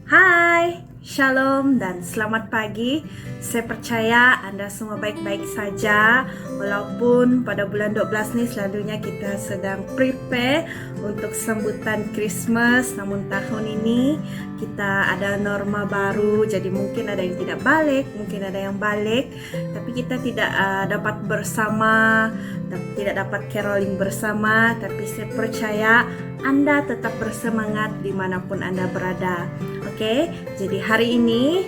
Hai, Shalom dan selamat pagi. Saya percaya Anda semua baik-baik saja. Walaupun pada bulan 12 nih selalunya kita sedang prepare untuk sambutan Christmas, namun tahun ini kita ada norma baru. Jadi mungkin ada yang tidak balik, mungkin ada yang balik, tapi kita tidak dapat bersama, tidak dapat caroling bersama. Tapi saya percaya Anda tetap bersemangat dimanapun Anda berada. Oke, jadi hari ini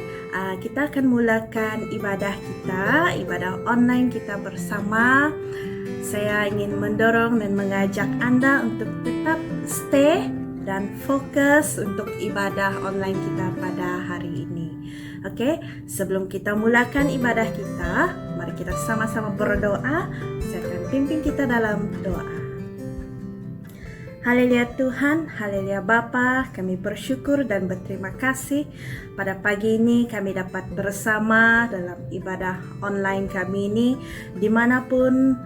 kita akan mulakan ibadah kita, ibadah online kita bersama. Saya ingin mendorong dan mengajak Anda untuk tetap stay dan fokus untuk ibadah online kita pada hari ini. Oke, sebelum kita mulakan ibadah kita, mari kita sama-sama berdoa. Saya akan pimpin kita dalam doa. Haleluya Tuhan, haleluya Bapa, kami bersyukur dan berterima kasih pada pagi ini kami dapat bersama dalam ibadah online kami ini, dimanapun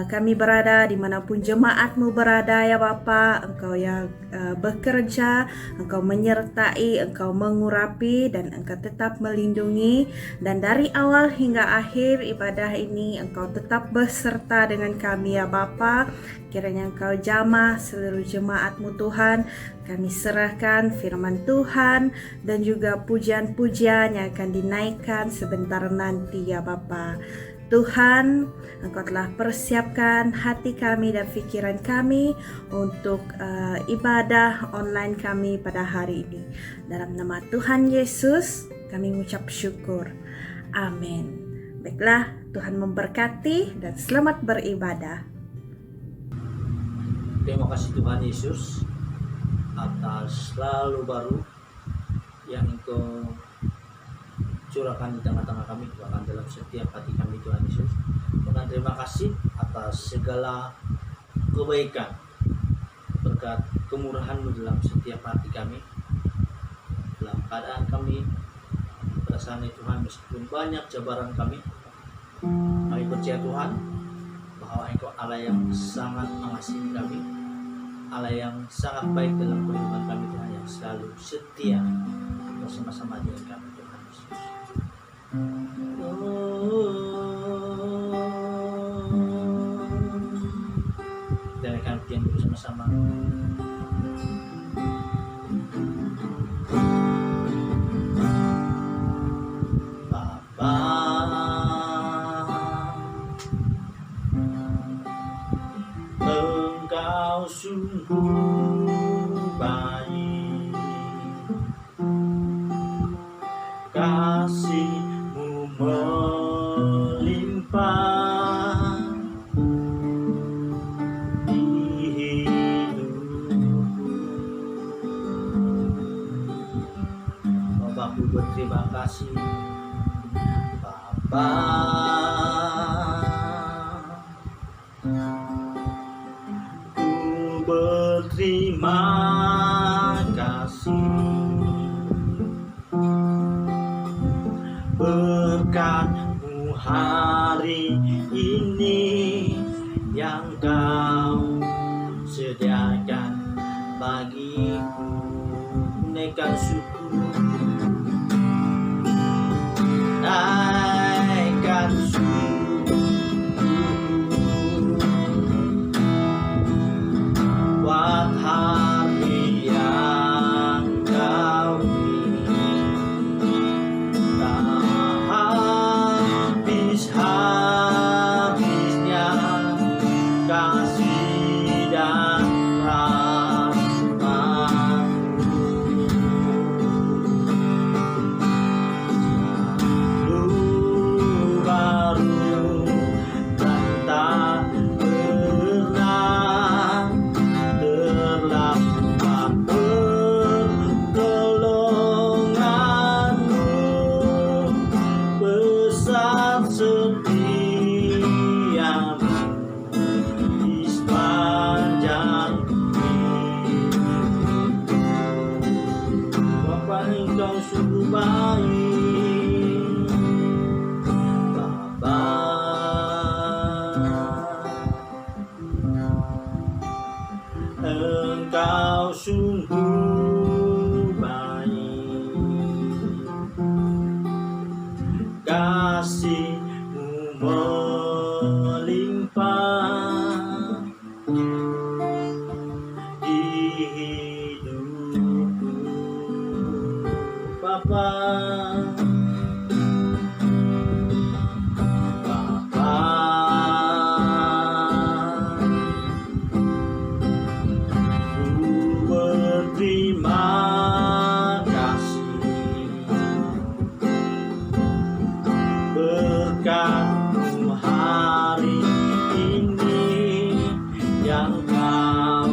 kami berada, dimanapun jemaatmu berada ya Bapa. Engkau yang bekerja, Engkau menyertai, Engkau mengurapi, dan Engkau tetap melindungi. Dan dari awal hingga akhir ibadah ini Engkau tetap beserta dengan kami ya Bapa. Kiranya Engkau jamah seluruh jemaatmu Tuhan. Kami serahkan firman Tuhan dan juga pujian-pujian yang akan dinaikkan sebentar nanti ya Bapa. Tuhan, Engkau telah persiapkan hati kami dan pikiran kami untuk ibadah online kami pada hari ini. Dalam nama Tuhan Yesus, kami mengucap syukur. Amin. Baiklah, Tuhan memberkati dan selamat beribadah. Terima kasih Tuhan Yesus atas selalu baru yang Engkau curahkan di tengah-tengah kami, bahkan dalam setiap hati kami Tuhan Yesus. Tuhan, terima kasih atas segala kebaikan berkat kemurahan-Mu dalam setiap hati kami, dalam keadaan kami pada saat ini Tuhan. Meskipun banyak cabaran kami percaya Tuhan bahwa Engkau Allah yang sangat mengasihi kami, Allah yang sangat baik dalam kehidupan kami Tuhan, yang selalu setia bersama-sama dengan kami Tuhan Yesus. Dan akan tiang bersama-sama. Bapa, Engkau sungguh baik, kasih-Mu melimpah di hidupku. Bapakku berterima kasih, Bapa. Ku berterima kasih berkat-Mu hari ini yang Kau sediakan bagiku. Naikkan syukur, naikkan syukur buat hari yang Kau habis-habisnya kasih dan rahmat-Mu. Selalu baru dan tak pernah terlambat pertolongan-Mu, besar setia-Mu di sepanjang hidupku. Bapa, Engkau sungguh baik, Bapa. Engkau sungguh baik, Bapa. Bapa, ku berterima kasih berkat-Mu hari ini yang Kau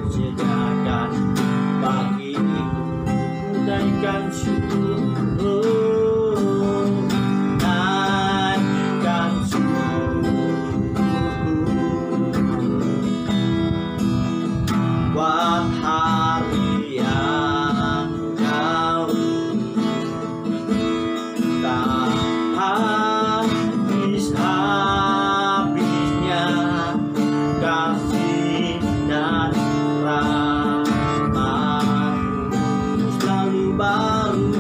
sediakan bagiku. Naikkan syukur, naikkan syukurku buat hari yang Kau tak habis-habisnya kasih dan rahmat-Mu selalu baru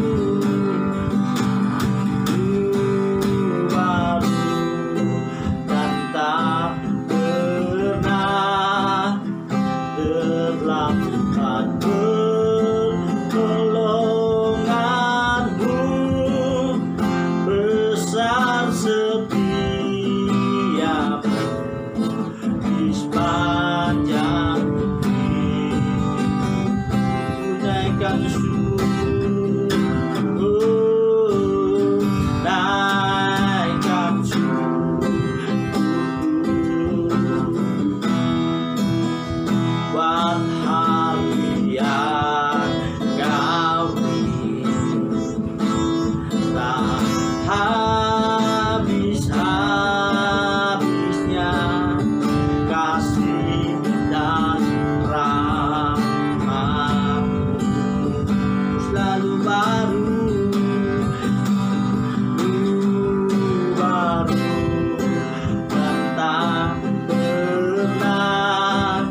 dan tak pernah terlambat. Pertolongan-Mu besar setiap-Mu di sepanjang hidup. Naikkan syukur, naikkan syukur buat hari yang Kau beri. Tak habis-habisnya kasih dan rahmat-Mu selalu baru dan tak pernah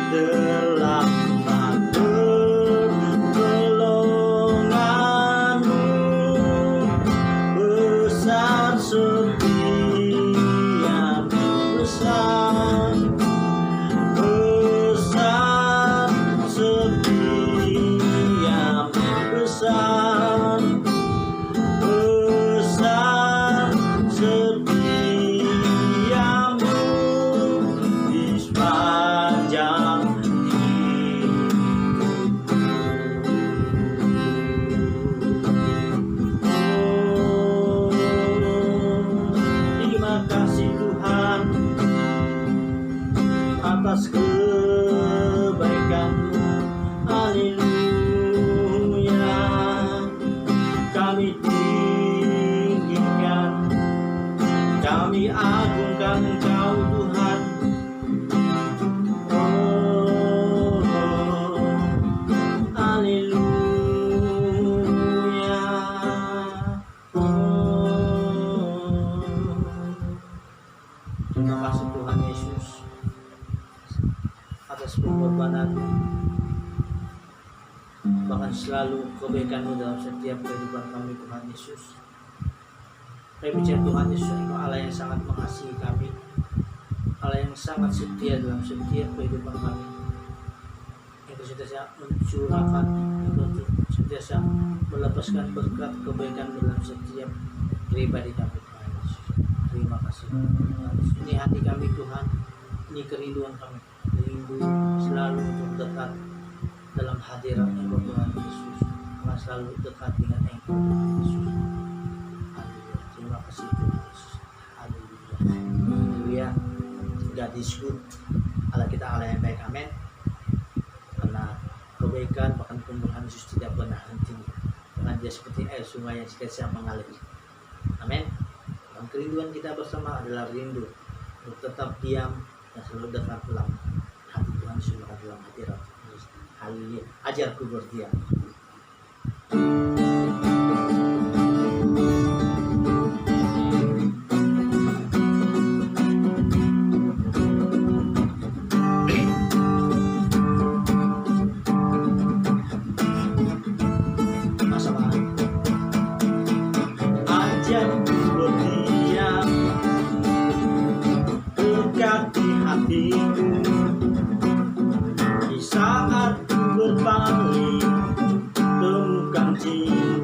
terlambat. Pertolongan-Mu besar setiap-Mu, besar setiap-Mu, besar setiap-Mu di sepanjang hidup. Terima kasih Tuhan atas kebaikan-Mu. Haleluya. Kami tinggikan, kami agungkan Engkau Tuhan. Oh, haleluya. Terima kasih Tuhan Yesus atas pengorbanan, bahkan selalu kebaikan-Mu dalam setiap kehidupan kami Tuhan Yesus. Kami bicara Tuhan Yesus, Engkau Allah yang sangat mengasihi kami, Allah yang sangat setia dalam setiap kehidupan kami. Engkau sentiasa mencurahkan, Engkau sentiasa melepaskan berkat kebaikan dalam setiap pribadi kami Tuhan Yesus. Terima kasih Tuhan Yesus. Ini hati kami Tuhan, ini kerinduan kami, rindu selalu untuk dekat dalam hadirat Engkau Tuhan Yesus, akan selalu dekat dengan Engkau Tuhan Yesus. Haleluya. Terima kasih Tuhan Yesus. Haleluya. Haleluya. God is good. Allah kita Allah yang baik. Amin. Karena kebaikan bahkan Tuhan Yesus tidak pernah henti. Karena Dia seperti air sungai yang senantiasa mengalir. Amin. Dan kerinduan kita bersama adalah rindu untuk tetap diam dan selalu dekat dalam hati Tuhan Yesus, dalam hadirat. Haleluya. Ajarku berdiam. Ajarku berdiam dekat di hatiku. Di saat ku berpaling, temukan cinta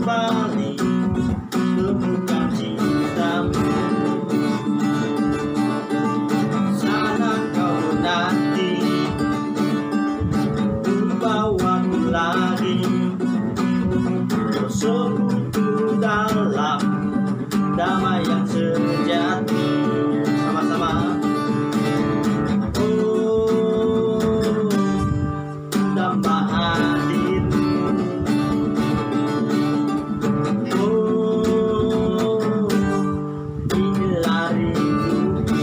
kembali temukan cintamu. Sana kau nanti bawaku lagi bersekutu dalam damai yang sejati. Sama-sama. Oh, tambah hadirmu. Oh, inilah rinduku.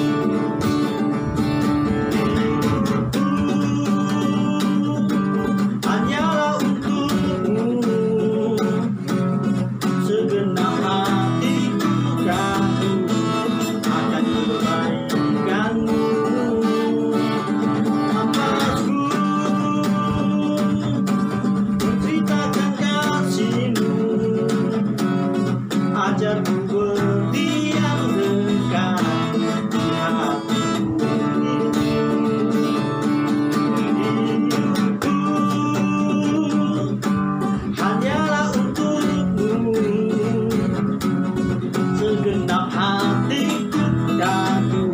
Hanyalah untukmu, segenap hatiku kagum akan kebaikanmu. Nafasku menceritakan kasihmu, ajarku berdiam dekat di hatimu. Hanyalah untukmu, segenap hatiku kagum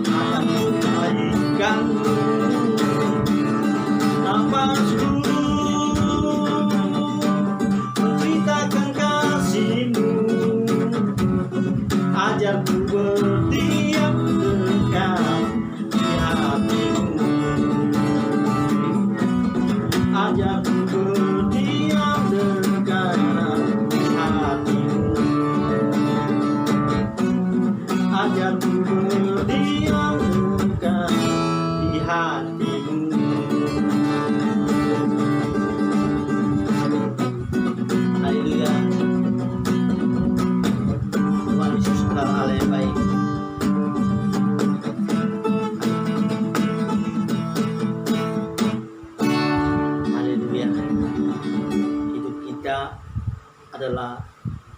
akan kebaikanmu. Nafasku menceritakan kasihmu, ajarku berdiam dekat di hatimu. Ajarku berdiam dekat di hatimu. Ajarku berdiam dekat di hatimu. Haleluya. Tuhan Yesus adalah Allah yang baik. Haleluya. Hidup kita adalah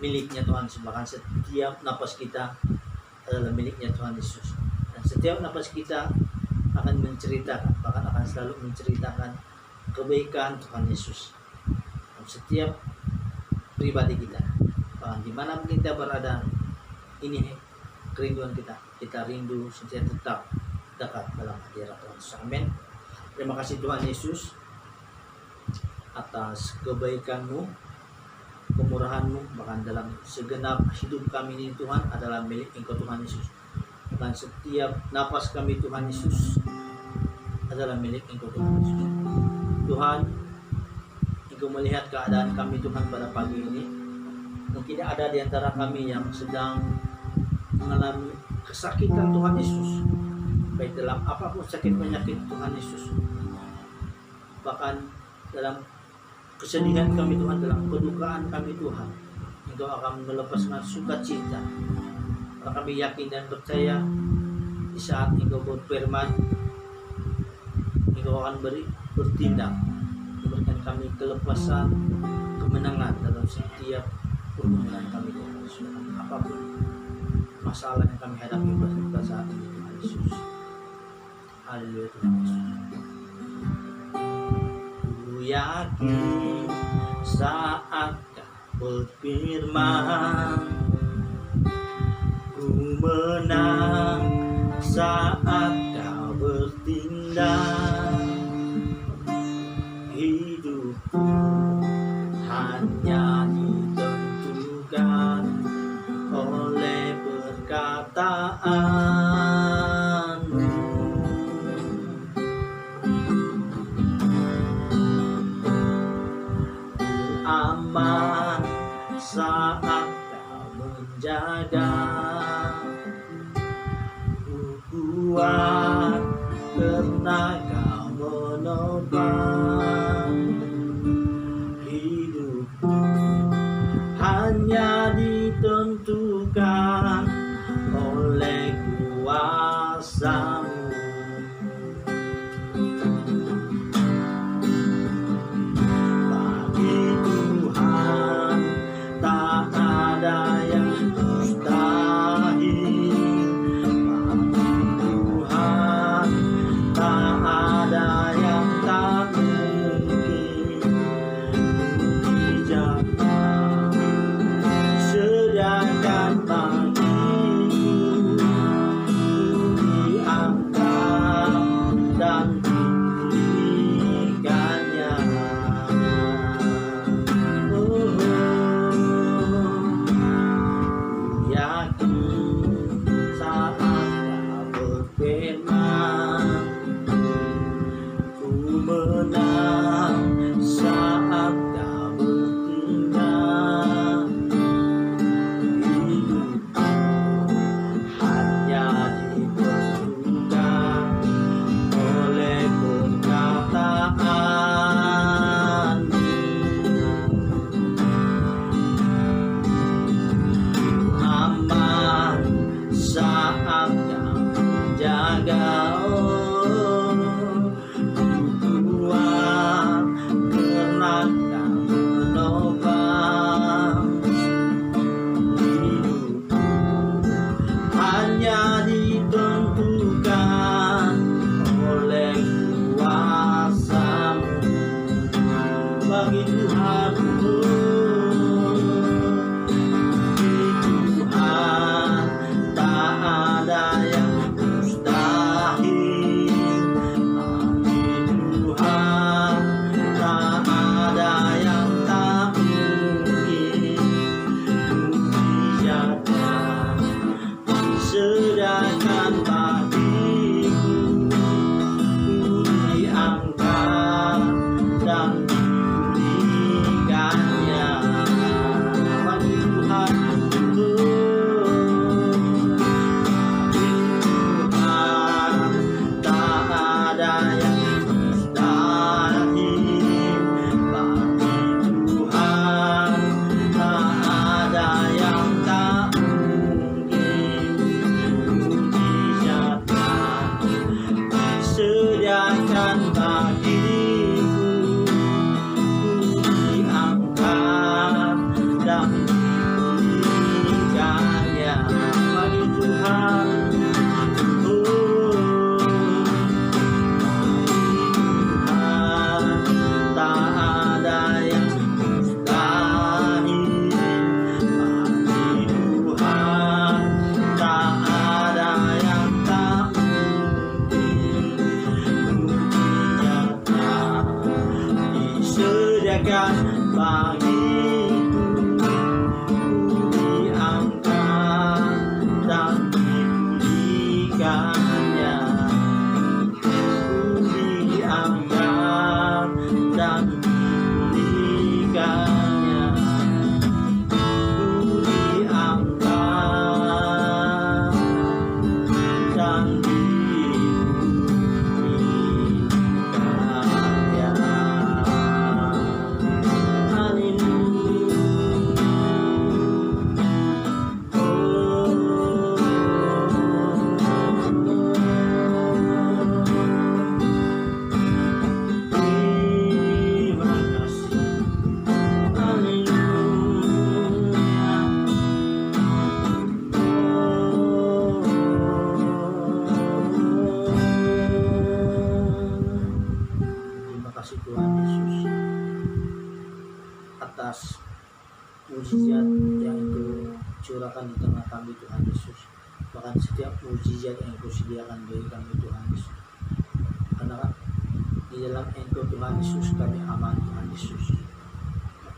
miliknya Tuhan Yesus. Bahkan setiap napas kita adalah miliknya Tuhan Yesus. Dan setiap napas kita akan menceritakan, bahkan akan selalu menceritakan kebaikan Tuhan Yesus. Dan setiap pribadi kita, bahkan dimanapun kita berada, ini kerinduan kita. Kita rindu setiap tetap dekat dalam hadirat Tuhan Yesus. Amin. Terima kasih Tuhan Yesus atas kebaikan-Mu, kemurahan-Mu, bahkan dalam segenap hidup kami ini Tuhan adalah milik Engkau Tuhan Yesus. Dan setiap napas kami Tuhan Yesus adalah milik Engkau Tuhan Yesus. Tuhan, Engkau melihat keadaan kami Tuhan pada pagi ini. Mungkin ada di antara kami yang sedang mengalami kesakitan Tuhan Yesus, baik dalam apapun sakit penyakit Tuhan Yesus, bahkan dalam kesedihan kami Tuhan, dalam kedukaan kami Tuhan, Engkau akan melepaskan sukacita. Karena kami yakin dan percaya di saat Engkau berfirman, Engkau akan bertindak, memberikan kami kelepasan, kemenangan dalam setiap pergumulan kami Tuhan Yesus. Apapun masalah yang kami hadapi pada saat ini Tuhan Yesus. Haleluya Tuhan Yesus. Ku yakin saat Kau berfirman, ku menang saat Kau bertindak. Hidupku hanya ditentukan oleh perkataan-Mu. Aman saat Kau menjaga, ku kuat karena Kau menopang. Hidupku hanya ditentukan oleh kuasa-Mu. Bagi Tuhan tak ada yang mustahil. Bagi Tuhan tak ada yang tak mungkin. bagiku, diangkat dan dipujikannya, diangkat dan dipujikannya, diangkat dan dipujikannya. Haleluya. Terima kasih. Terima kasih Tuhan Yesus atas mujizat yang Engkau curahkan di tengah kami Tuhan Yesus, bahkan setiap mujizat yang Engkau sediakan bagi kami Tuhan Yesus, karena di dalam Engkau Tuhan Yesus kami aman Tuhan Yesus,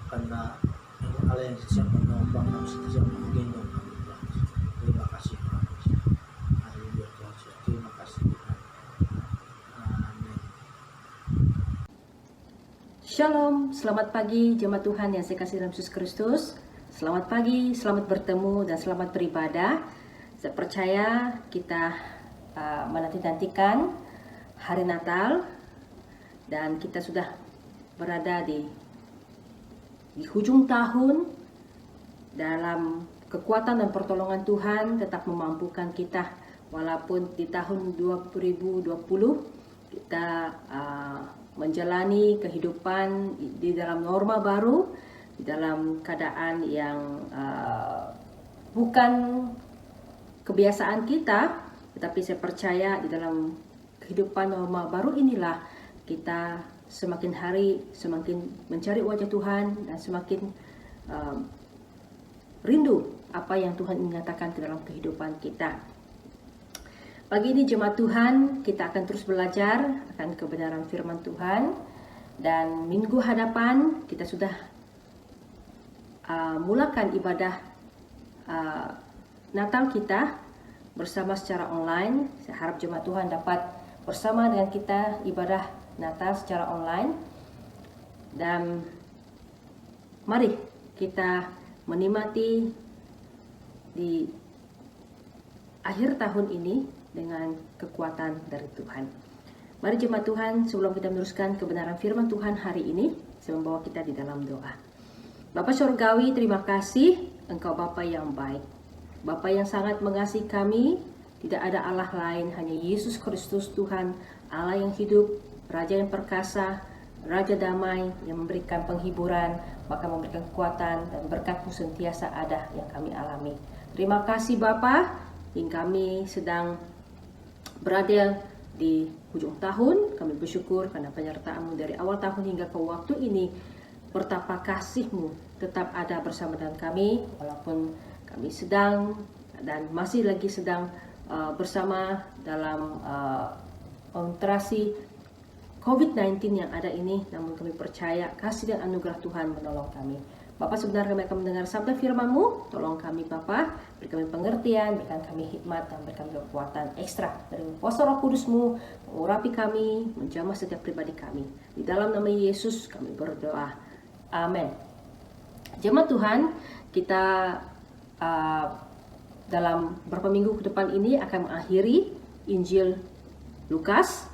karena Engkau Allah yang siap menopang dan siap menggendong kami Tuhan Yesus. Terima kasih Tuhan Yesus. Haleluya Tuhan Yesus. Terima kasih Tuhan. Amin. Shalom, selamat pagi jemaat Tuhan yang saya kasih dalam Yesus Kristus. Selamat pagi, selamat bertemu dan selamat beribadah. Saya percaya kita menanti-nantikan hari Natal dan kita sudah berada di hujung tahun. Dalam kekuatan dan pertolongan Tuhan tetap memampukan kita walaupun di tahun 2020 kita menjalani kehidupan di dalam norma baru, di dalam keadaan yang bukan kebiasaan kita, tetapi saya percaya di dalam kehidupan norma baru inilah kita semakin hari semakin mencari wajah Tuhan dan semakin rindu apa yang Tuhan ingin nyatakan ke dalam kehidupan kita. Pagi ini jemaat Tuhan, kita akan terus belajar akan kebenaran firman Tuhan. Dan minggu hadapan kita sudah mulakan ibadah Natal kita bersama secara online. Saya harap jemaat Tuhan dapat bersama dengan kita ibadah Natal secara online. Dan mari kita menikmati di akhir tahun ini dengan kekuatan dari Tuhan. Mari jemaat Tuhan, sebelum kita meneruskan kebenaran firman Tuhan hari ini, saya membawa kita di dalam doa. Bapa Surgawi, terima kasih Engkau Bapa yang baik, Bapa yang sangat mengasihi kami. Tidak ada Allah lain, hanya Yesus Kristus Tuhan, Allah yang hidup, Raja yang perkasa, Raja damai yang memberikan penghiburan, bahkan memberikan kekuatan dan berkat-Mu sentiasa ada yang kami alami. Terima kasih Bapa, yang kami sedang berada di ujung tahun. Kami bersyukur karena penyertaan-Mu dari awal tahun hingga ke waktu ini. Betapa kasih-Mu tetap ada bersama dengan kami, walaupun kami sedang dan masih lagi sedang bersama dalam konsentrasi COVID-19 yang ada ini. Namun kami percaya kasih dan anugerah Tuhan menolong kami. Bapak, sebenarnya kami akan mendengar sabda firman-Mu. Tolong kami Bapak, beri kami pengertian, berikan kami hikmat, dan beri kami kekuatan ekstra dari kuasa Roh Kudus-Mu, mengurapi kami, menjamah setiap pribadi kami. Di dalam nama Yesus kami berdoa. Amin. Jemaat Tuhan, kita dalam beberapa minggu ke depan ini akan mengakhiri Injil Lukas.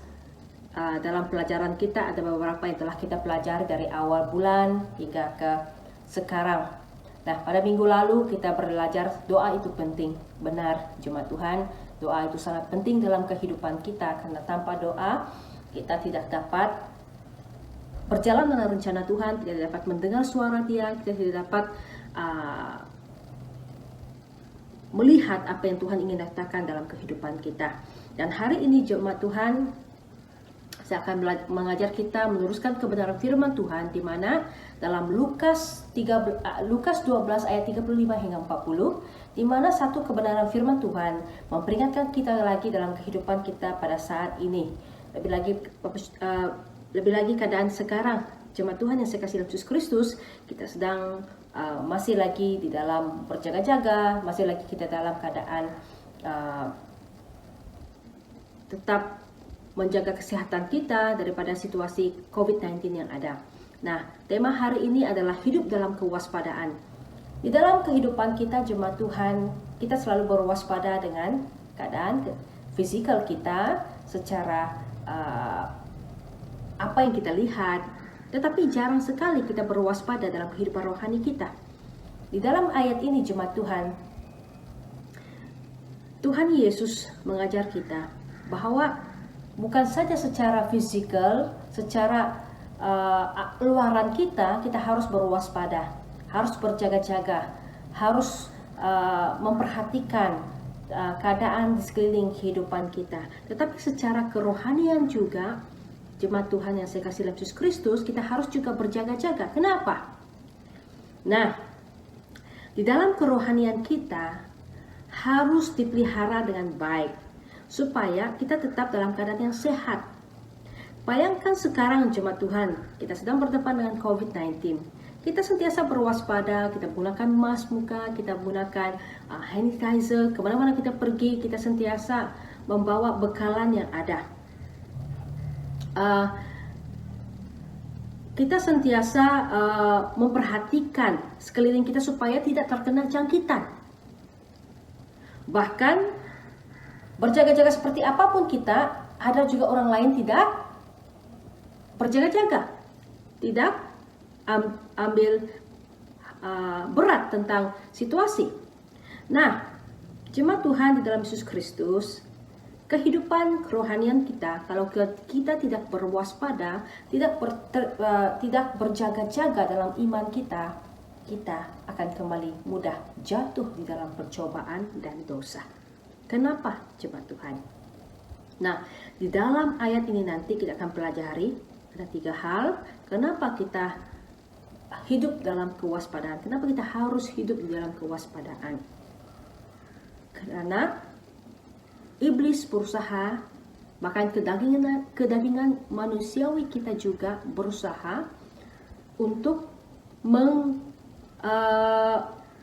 Dalam pelajaran kita ada beberapa yang telah kita pelajari dari awal bulan hingga ke sekarang. Nah, pada minggu lalu kita belajar doa itu penting. Benar, jemaat Tuhan, doa itu sangat penting dalam kehidupan kita, karena tanpa doa kita tidak dapat berjalan dalam rencana Tuhan, tidak dapat mendengar suara Dia, kita tidak dapat melihat apa yang Tuhan ingin katakan dalam kehidupan kita. Dan hari ini jemaat Tuhan, saya akan mengajar kita meneruskan kebenaran firman Tuhan, di mana dalam Lukas 12 ayat 35 hingga 40, di mana satu kebenaran firman Tuhan memperingatkan kita lagi dalam kehidupan kita pada saat ini. Lebih lagi keadaan sekarang jemaat Tuhan yang saya kasih dalam Yesus Kristus, kita sedang masih lagi di dalam berjaga-jaga, masih lagi kita dalam keadaan tetap menjaga kesehatan kita daripada situasi COVID-19 yang ada. Nah, tema hari ini adalah hidup dalam kewaspadaan. Di dalam kehidupan kita jemaat Tuhan, kita selalu berwaspada dengan keadaan fisikal kita secara apa yang kita lihat, tetapi jarang sekali kita berwaspada dalam kehidupan rohani kita. Di dalam ayat ini jemaat Tuhan, Tuhan Yesus mengajar kita bahwa bukan saja secara fisikal, secara luaran kita harus berwaspada, harus berjaga-jaga, harus memperhatikan keadaan di sekeliling kehidupan kita. Tetapi secara kerohanian juga, jemaat Tuhan yang saya kasih dalam Yesus Kristus, kita harus juga berjaga-jaga. Kenapa? Nah, di dalam kerohanian kita harus dipelihara dengan baik, supaya kita tetap dalam keadaan yang sehat. Bayangkan sekarang jemaat Tuhan, kita sedang berdepan dengan COVID-19. Kita sentiasa berwaspada, kita gunakan mask muka, kita gunakan hand sanitizer, kemana-mana kita pergi, kita sentiasa membawa bekalan yang ada. Kita sentiasa memperhatikan sekeliling kita supaya tidak terkena jangkitan. Bahkan berjaga-jaga seperti apapun kita, ada juga orang lain tidak berjaga-jaga, tidak ambil berat tentang situasi. Nah, jemaat Tuhan di dalam Yesus Kristus, kehidupan kerohanian kita, kalau kita tidak berwaspada, tidak berjaga-jaga dalam iman kita akan kembali mudah jatuh di dalam percobaan dan dosa. Kenapa jemaat Tuhan? Nah, di dalam ayat ini nanti kita akan pelajari ada 3 hal. Kenapa kita hidup dalam kewaspadaan? Kenapa kita harus hidup di dalam kewaspadaan? Karena iblis berusaha, bahkan kedagingan manusiawi kita juga berusaha untuk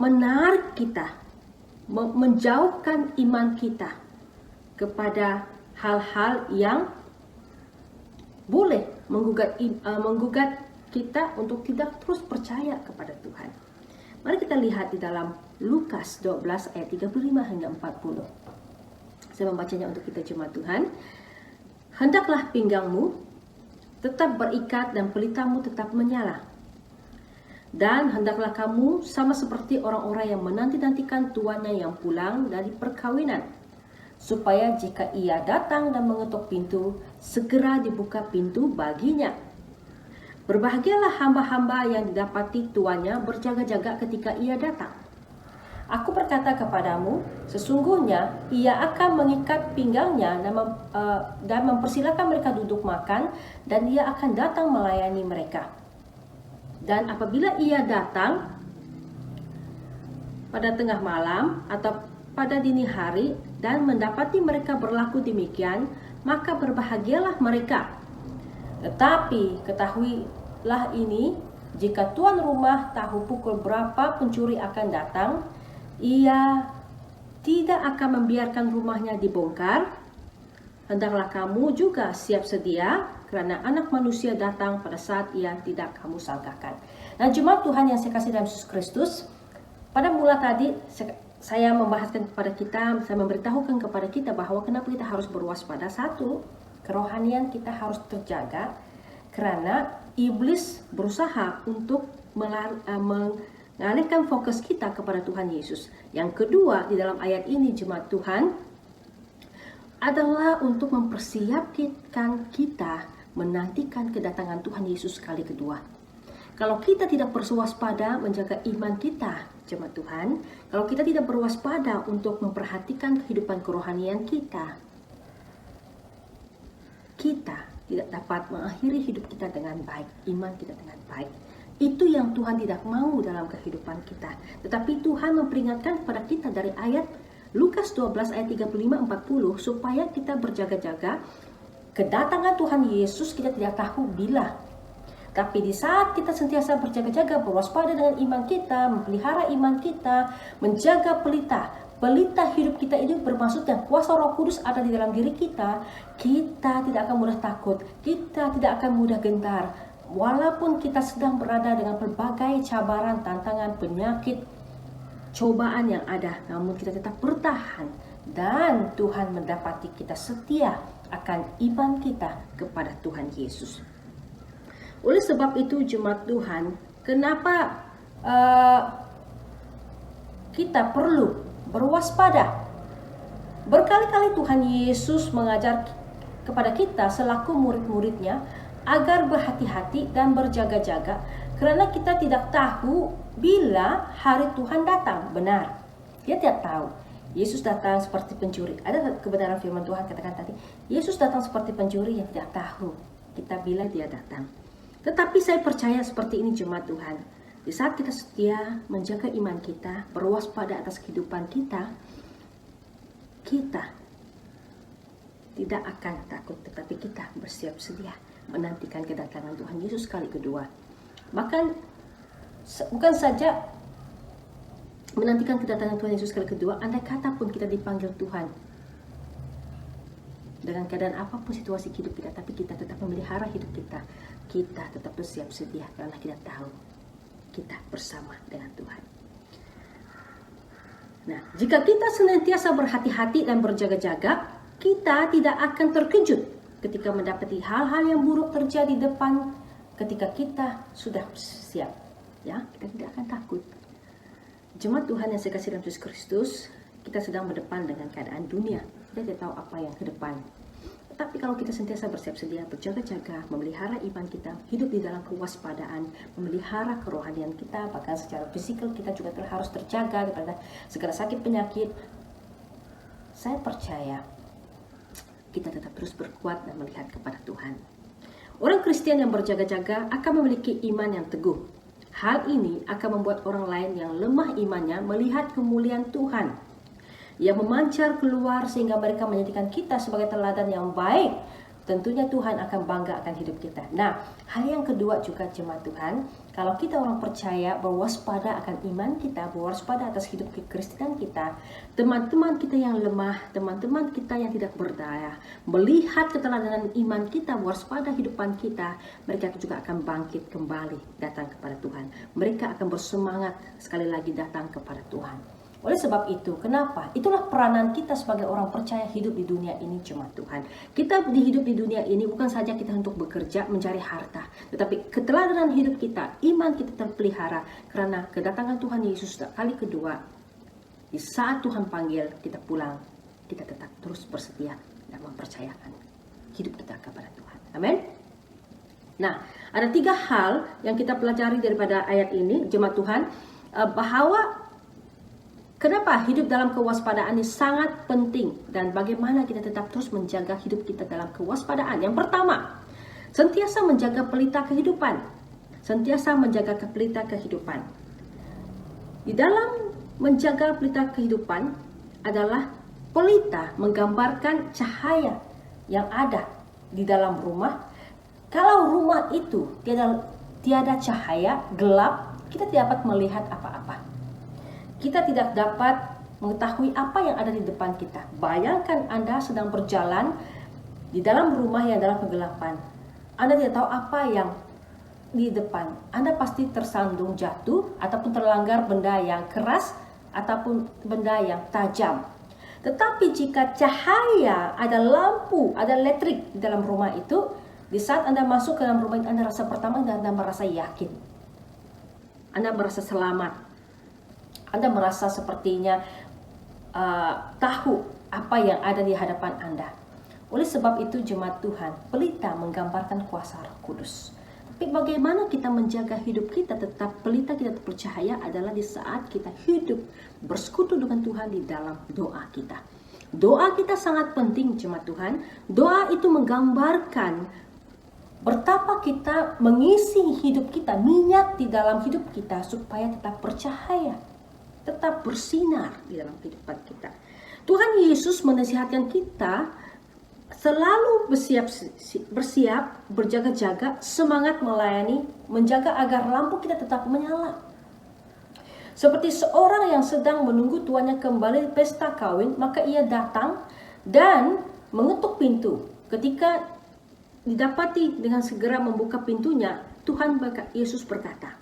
menarik kita, menjauhkan iman kita kepada hal-hal yang boleh menggugat kita untuk tidak terus percaya kepada Tuhan. Mari kita lihat di dalam Lukas 12 ayat 35 hingga 40. Saya membacanya untuk kita jemaat Tuhan. Hendaklah pinggangmu tetap berikat dan pelitamu tetap menyala. Dan hendaklah kamu sama seperti orang-orang yang menanti-nantikan tuannya yang pulang dari perkawinan, supaya jika ia datang dan mengetuk pintu, segera dibuka pintu baginya. Berbahagialah hamba-hamba yang didapati tuannya berjaga-jaga ketika ia datang. Aku berkata kepadamu, sesungguhnya ia akan mengikat pinggangnya dan mempersilakan mereka duduk makan, dan ia akan datang melayani mereka. Dan apabila ia datang pada tengah malam atau pada dini hari dan mendapati mereka berlaku demikian, maka berbahagialah mereka. Tetapi ketahuilah ini, jika tuan rumah tahu pukul berapa pencuri akan datang, ia tidak akan membiarkan rumahnya dibongkar. Hendaklah kamu juga siap sedia, karena anak manusia datang pada saat ia tidak kamu sangkakan. Nah, jemaat Tuhan yang saya kasih dalam Yesus Kristus, pada mula tadi saya membahaskan kepada kita, saya memberitahukan kepada kita bahwa kenapa kita harus berwaspada. 1, kerohanian kita harus terjaga, karena iblis berusaha untuk mengalihkan fokus kita kepada Tuhan Yesus. Yang kedua, di dalam ayat ini jemaat Tuhan, adalah untuk mempersiapkan kita menantikan kedatangan Tuhan Yesus kali kedua. Kalau kita tidak berwaspada menjaga iman kita, jemaat Tuhan, kalau kita tidak berwaspada untuk memperhatikan kehidupan kerohanian kita tidak dapat mengakhiri hidup kita dengan baik, iman kita dengan baik. Itu yang Tuhan tidak mau dalam kehidupan kita. Tetapi Tuhan memperingatkan kepada kita dari ayat Lukas 12 ayat 35-40 supaya kita berjaga-jaga. Kedatangan Tuhan Yesus kita tidak tahu bila. Tapi di saat kita sentiasa berjaga-jaga, berwaspada dengan iman kita, memelihara iman kita, menjaga pelita hidup kita ini bermaksud dan kuasa Roh Kudus ada di dalam diri kita, kita tidak akan mudah takut, kita tidak akan mudah gentar. Walaupun kita sedang berada dengan berbagai cabaran, tantangan, penyakit, cobaan yang ada, namun kita tetap bertahan dan Tuhan mendapati kita setia akan iman kita kepada Tuhan Yesus. Oleh sebab itu jemaat Tuhan, kenapa kita perlu berwaspada? Berkali-kali Tuhan Yesus mengajar kepada kita selaku murid-muridnya agar berhati-hati dan berjaga-jaga, karena kita tidak tahu bila hari Tuhan datang. Benar, dia tidak tahu. Yesus datang seperti pencuri. Ada kebenaran firman Tuhan katakan tadi, Yesus datang seperti pencuri yang tidak tahu kita bila dia datang. Tetapi saya percaya seperti ini jemaat Tuhan. Di saat kita setia menjaga iman kita, berwaspada atas kehidupan kita, kita tidak akan takut, tetapi kita bersiap sedia menantikan kedatangan Tuhan Yesus kali kedua. Bahkan bukan saja menantikan kedatangan Tuhan Yesus kali kedua, andai kata pun kita dipanggil Tuhan dengan keadaan apapun situasi hidup kita, tapi kita tetap memelihara hidup kita, kita tetap bersiap sedia karena kita tahu kita bersama dengan Tuhan. Nah, jika kita senantiasa berhati-hati dan berjaga-jaga, kita tidak akan terkejut ketika mendapati hal-hal yang buruk terjadi depan, ketika kita sudah siap, ya, kita tidak akan takut. Jemaat Tuhan yang saya kasih dalam Yesus Kristus, kita sedang berdepan dengan keadaan dunia. Kita tidak tahu apa yang ke depan. Tetapi kalau kita sentiasa bersiap sedia, berjaga-jaga, memelihara iman kita, hidup di dalam kewaspadaan, memelihara kerohanian kita, bahkan secara fisikal kita juga harus terjaga daripada segala sakit penyakit. Saya percaya kita tetap terus berkuat dan melihat kepada Tuhan. Orang Kristen yang berjaga-jaga akan memiliki iman yang teguh. Hal ini akan membuat orang lain yang lemah imannya melihat kemuliaan Tuhan yang memancar keluar, sehingga mereka menjadikan kita sebagai teladan yang baik. Tentunya Tuhan akan bangga akan hidup kita. Nah, hal yang kedua juga jemaat Tuhan, kalau kita orang percaya berwaspada akan iman kita, berwaspada atas hidup kekristenan kita, teman-teman kita yang lemah, teman-teman kita yang tidak berdaya, melihat keteladanan iman kita, berwaspada hidupan kita, mereka juga akan bangkit kembali datang kepada Tuhan. Mereka akan bersemangat sekali lagi datang kepada Tuhan. Oleh sebab itu, kenapa? Itulah peranan kita sebagai orang percaya hidup di dunia ini, jemaat Tuhan. Kita hidup di dunia ini bukan saja kita untuk bekerja, mencari harta, tetapi keteladanan hidup kita, iman kita terpelihara karena kedatangan Tuhan Yesus kali kedua. Di saat Tuhan panggil kita pulang, kita tetap terus bersedia dan mempercayakan hidup kita kepada Tuhan. Amin. Nah, ada 3 hal yang kita pelajari daripada ayat ini, jemaat Tuhan, bahwa kenapa hidup dalam kewaspadaan ini sangat penting dan bagaimana kita tetap terus menjaga hidup kita dalam kewaspadaan. Yang pertama, sentiasa menjaga pelita kehidupan. Sentiasa menjaga pelita kehidupan. Di dalam menjaga pelita kehidupan adalah pelita menggambarkan cahaya yang ada di dalam rumah. Kalau rumah itu tiada cahaya, gelap, kita tidak dapat melihat apa-apa. Kita tidak dapat mengetahui apa yang ada di depan kita. Bayangkan Anda sedang berjalan di dalam rumah yang dalam kegelapan. Anda tidak tahu apa yang di depan. Anda pasti tersandung jatuh ataupun terlanggar benda yang keras ataupun benda yang tajam. Tetapi jika cahaya, ada lampu, ada listrik di dalam rumah itu, di saat Anda masuk ke dalam rumah itu, Anda rasa pertama Anda merasa yakin. Anda merasa selamat. Anda merasa sepertinya tahu apa yang ada di hadapan Anda. Oleh sebab itu jemaat Tuhan, pelita menggambarkan kuasa Roh Kudus. Tapi bagaimana kita menjaga hidup kita tetap pelita kita terpercaya adalah di saat kita hidup bersekutu dengan Tuhan di dalam doa kita. Doa kita sangat penting jemaat Tuhan. Doa itu menggambarkan betapa kita mengisi hidup kita, minyak di dalam hidup kita supaya tetap bercahaya, tetap bersinar di dalam kehidupan kita. Tuhan Yesus menasihatkan kita selalu bersiap, berjaga-jaga, semangat melayani, menjaga agar lampu kita tetap menyala. Seperti seorang yang sedang menunggu tuannya kembali pesta kawin, maka ia datang dan mengetuk pintu. Ketika didapati dengan segera membuka pintunya, Tuhan Yesus berkata,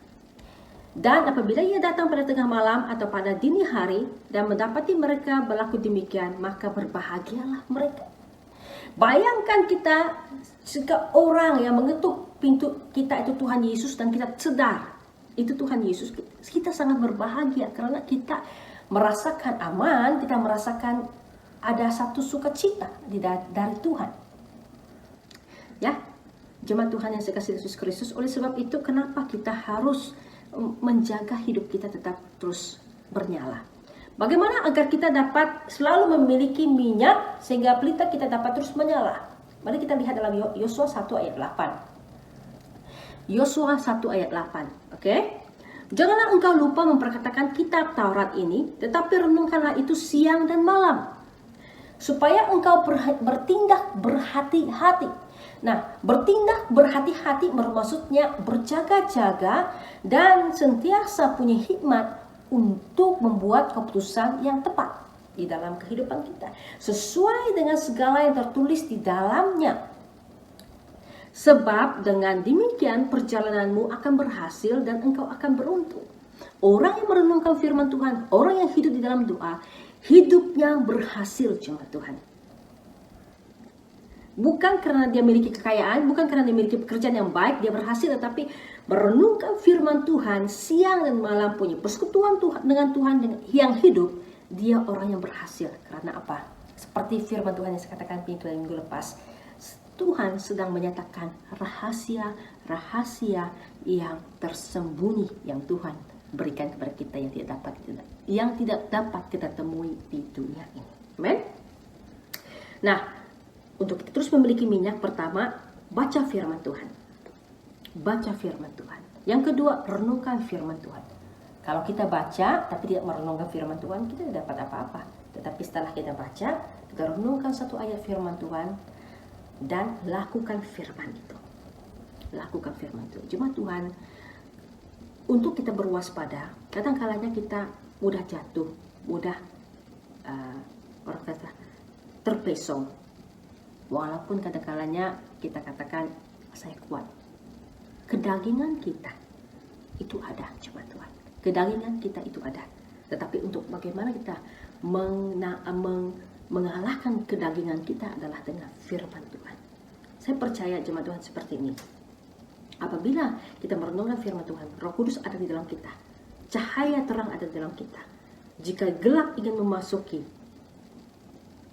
dan apabila ia datang pada tengah malam atau pada dini hari dan mendapati mereka berlaku demikian, maka berbahagialah mereka. Bayangkan kita, jika orang yang mengetuk pintu kita itu Tuhan Yesus dan kita sadar itu Tuhan Yesus, kita sangat berbahagia karena kita merasakan aman, kita merasakan ada satu sukacita dari Tuhan. Ya, jemaat Tuhan yang saya kasih Yesus Kristus, oleh sebab itu kenapa kita harus menjaga hidup kita tetap terus bernyala. Bagaimana agar kita dapat selalu memiliki minyak sehingga pelita kita dapat terus menyala? Mari kita lihat dalam Yosua 1 ayat 8. Yosua 1 ayat 8. Oke? Janganlah engkau lupa memperkatakan kitab Taurat ini, tetapi renungkanlah itu siang dan malam, supaya engkau bertindak berhati-hati. Nah, bertindak berhati-hati maksudnya berjaga-jaga dan sentiasa punya hikmat untuk membuat keputusan yang tepat di dalam kehidupan kita, sesuai dengan segala yang tertulis di dalamnya. Sebab dengan demikian perjalananmu akan berhasil dan engkau akan beruntung. Orang yang merenungkan firman Tuhan, orang yang hidup di dalam doa, hidupnya berhasil, jemaat Tuhan. Bukan karena dia memiliki kekayaan, bukan karena dia memiliki pekerjaan yang baik, dia berhasil, tetapi merenungkan firman Tuhan siang dan malam, punya persekutuan Tuhan dengan Tuhan yang hidup, dia orang yang berhasil. Karena apa? Seperti firman Tuhan yang saya katakan minggu lepas, Tuhan sedang menyatakan rahasia-rahasia yang tersembunyi yang Tuhan berikan kepada kita yang tidak dapat kita temui di dunia ini. Amen. Nah, untuk kita terus memiliki minyak, pertama, baca firman Tuhan. Baca firman Tuhan. Yang kedua, renungkan firman Tuhan. Kalau kita baca tapi tidak merenungkan firman Tuhan, kita tidak dapat apa-apa. Tetapi setelah kita baca, kita renungkan satu ayat firman Tuhan dan lakukan firman itu. Lakukan firman itu. Jemaat Tuhan, untuk kita berwaspada, kadang-kalanya kita mudah jatuh, mudah orang kata terpesong. Walaupun kadang-kalanya kita katakan saya kuat, kedagingan kita itu ada, jemaat Tuhan. Kedagingan kita itu ada. Tetapi untuk bagaimana kita mengalahkan kedagingan kita adalah dengan firman Tuhan. Saya percaya jemaat Tuhan seperti ini. Apabila kita merenungkan firman Tuhan, Roh Kudus ada di dalam kita. Cahaya terang ada di dalam kita. Jika gelap ingin memasuki,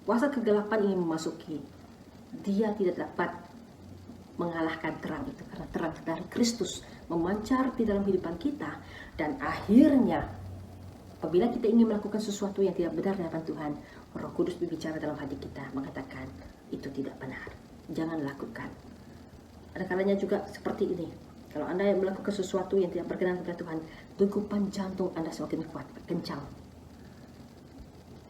kuasa kegelapan ingin memasuki, dia tidak dapat mengalahkan terang itu, karena terang dari Kristus memancar di dalam kehidupan kita. Dan akhirnya apabila kita ingin melakukan sesuatu yang tidak benar di hadapan Tuhan, Roh Kudus berbicara dalam hati kita, mengatakan itu tidak benar, jangan lakukan. Ada kalanya juga seperti ini, kalau Anda yang melakukan sesuatu yang tidak berkenan kepada Tuhan, degupan jantung Anda semakin kuat, kencang,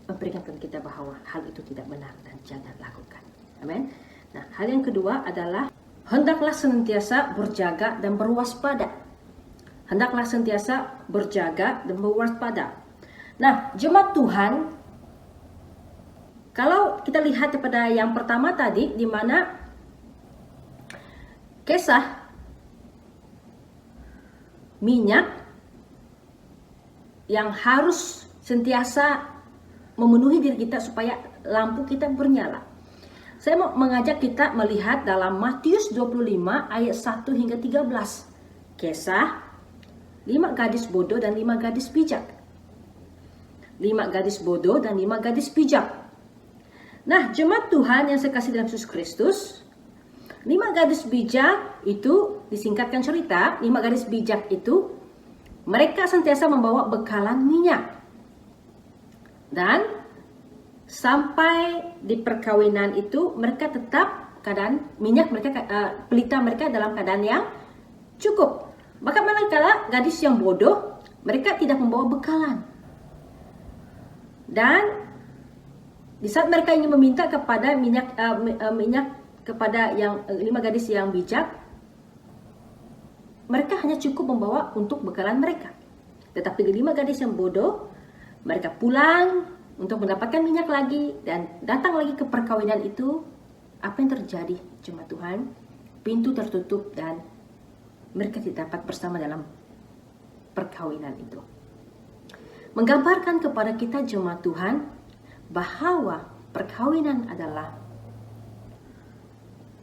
memperingatkan kita bahwa hal itu tidak benar dan jangan lakukan. Amin. Nah, hal yang kedua adalah hendaklah senantiasa berjaga dan berwaspada. Hendaklah senantiasa berjaga dan berwaspada. Nah, jemaat Tuhan, kalau kita lihat kepada yang pertama tadi, di mana kisah minyak yang harus sentiasa memenuhi diri kita supaya lampu kita bernyala. Saya mau mengajak kita melihat dalam Matius 25 ayat 1 hingga 13. Kisah 5 gadis bodoh dan 5 gadis bijak. 5 gadis bodoh dan 5 gadis bijak. Nah, jemaat Tuhan yang saya kasih dalam Yesus Kristus, 5 gadis bijak itu disingkatkan cerita, 5 gadis bijak itu mereka sentiasa membawa bekalan minyak. Dan sampai di perkawinan itu mereka tetap keadaan minyak mereka, pelita mereka dalam keadaan yang cukup. Maka manakala gadis yang bodoh, mereka tidak membawa bekalan. Dan Di saat mereka ingin meminta kepada minyak kepada yang 5 gadis yang bijak, mereka hanya cukup membawa untuk bekalan mereka. Tetapi 5 gadis yang bodoh, mereka pulang untuk mendapatkan minyak lagi dan datang lagi ke perkawinan itu. Apa yang terjadi, jemaat Tuhan? Pintu tertutup dan mereka tidak dapat bersama dalam perkawinan itu. Menggambarkan kepada kita, jemaat Tuhan, bahwa perkawinan adalah,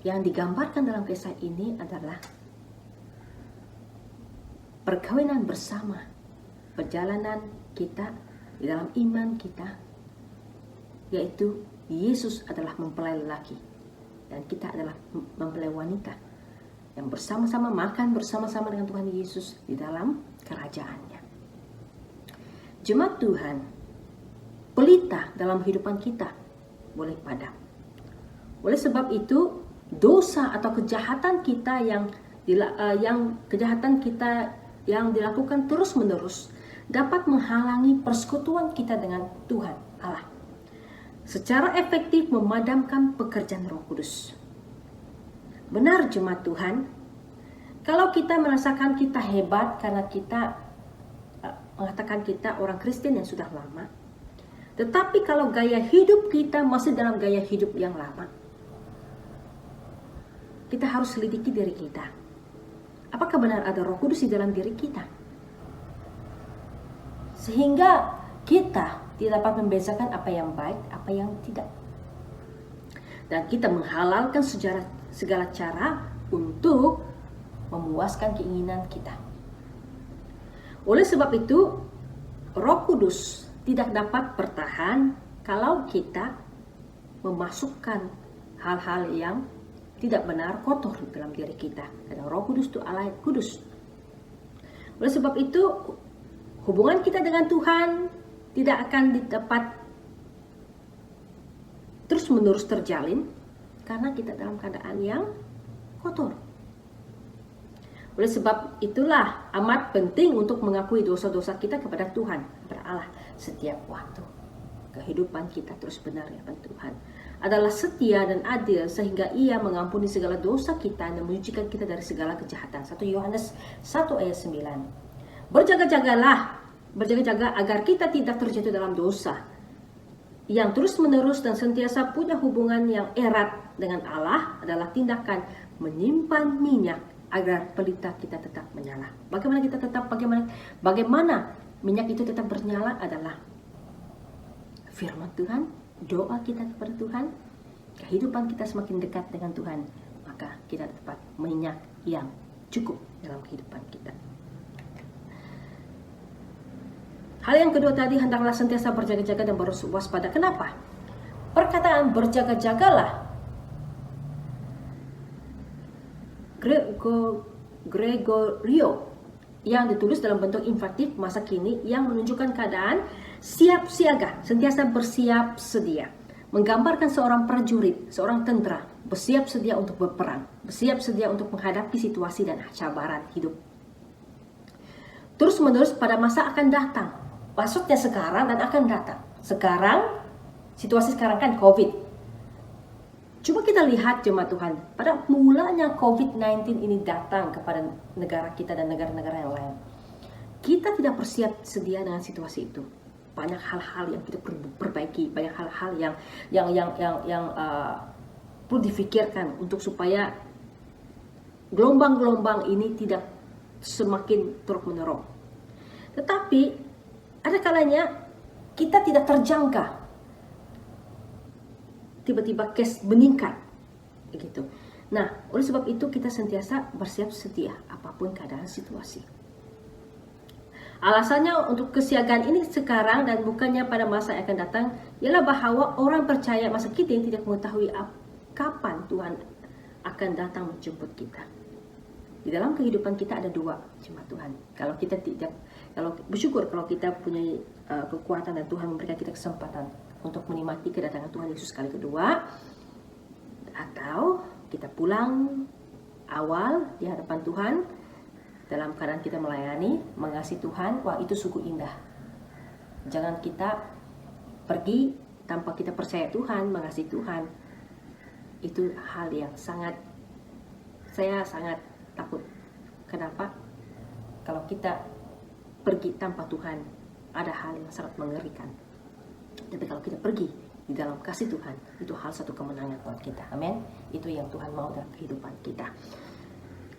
yang digambarkan dalam kisah ini adalah perkawinan bersama, perjalanan kita di dalam iman kita, yaitu Yesus adalah mempelai lelaki dan kita adalah mempelai wanita yang bersama-sama makan bersama-sama dengan Tuhan Yesus di dalam kerajaannya. Jemaat Tuhan, pelita dalam kehidupan kita boleh padam. Oleh sebab itu, dosa atau kejahatan kita yang dilakukan terus-menerus dapat menghalangi persekutuan kita dengan Tuhan Allah. Secara efektif memadamkan pekerjaan Roh Kudus. Benar, jemaat Tuhan, kalau kita merasakan kita hebat karena kita mengatakan kita orang Kristen yang sudah lama, tetapi kalau gaya hidup kita masih dalam gaya hidup yang lama, kita harus selidiki diri kita. Apakah benar ada Roh Kudus di dalam diri kita? Sehingga kita tidak dapat membedakan apa yang baik, apa yang tidak. Dan kita menghalalkan segala cara untuk memuaskan keinginan kita. Oleh sebab itu, Roh Kudus tidak dapat bertahan kalau kita memasukkan hal-hal yang tidak benar, kotor dalam diri kita. Karena Roh Kudus itu Allah yang kudus. Oleh sebab itu, hubungan kita dengan Tuhan tidak akan dapat terus-menerus terjalin karena kita dalam keadaan yang kotor. Oleh sebab itulah amat penting untuk mengakui dosa-dosa kita kepada Tuhan, kepada Allah setiap waktu. Kehidupan kita terus benar ya Tuhan adalah setia dan adil sehingga Ia mengampuni segala dosa kita dan menyucikan kita dari segala kejahatan. 1 Yohanes 1 ayat 9. Berjaga-jaga agar kita tidak terjatuh dalam dosa yang terus-menerus dan sentiasa punya hubungan yang erat dengan Allah adalah tindakan menyimpan minyak agar pelita kita tetap menyala. Bagaimana minyak itu tetap bernyala adalah firman Tuhan, doa kita kepada Tuhan, kehidupan kita semakin dekat dengan Tuhan, maka kita dapat minyak yang cukup dalam kehidupan kita. Hal yang kedua tadi, hendaklah sentiasa berjaga-jaga dan berwaspada. Kenapa? Perkataan berjaga-jagalah Gregorio yang ditulis dalam bentuk infinitif masa kini yang menunjukkan keadaan siap siaga, sentiasa bersiap sedia. Menggambarkan seorang prajurit, seorang tentara bersiap sedia untuk berperang, bersiap sedia untuk menghadapi situasi dan cabaran hidup. Terus menerus pada masa akan datang. Maksudnya sekarang dan akan datang. Sekarang, situasi sekarang kan COVID. Coba kita lihat jemaat Tuhan, pada mulanya COVID-19 ini datang kepada negara kita dan negara-negara yang lain. Kita tidak bersiap sedia dengan situasi itu. Banyak hal-hal yang kita perlu perbaiki, banyak hal-hal yang perlu difikirkan untuk supaya gelombang-gelombang ini tidak semakin terus-menerus. Tetapi ada kalanya kita tidak terjangka. Tiba-tiba case meningkat begitu. Nah, oleh sebab itu kita sentiasa bersiap sedia apapun keadaan situasi. Alasannya untuk kesiagaan ini sekarang dan bukannya pada masa yang akan datang ialah bahwa orang percaya masa kini tidak mengetahui kapan Tuhan akan datang menjemput kita. Di dalam kehidupan kita ada dua, jemaat Tuhan. Kalau bersyukur kalau kita punya kekuatan dan Tuhan memberikan kita kesempatan untuk menikmati kedatangan Tuhan Yesus kali kedua, atau kita pulang awal di hadapan Tuhan dalam keadaan kita melayani, mengasihi Tuhan. Wah, itu sungguh indah. Jangan kita pergi tanpa kita percaya Tuhan, mengasihi Tuhan, itu hal yang saya sangat takut. Kenapa? Kalau kita pergi tanpa Tuhan, ada hal yang sangat mengerikan. Tapi kalau kita pergi di dalam kasih Tuhan, itu hal satu kemenangan buat kita. Amin. Itu yang Tuhan mau dalam kehidupan kita.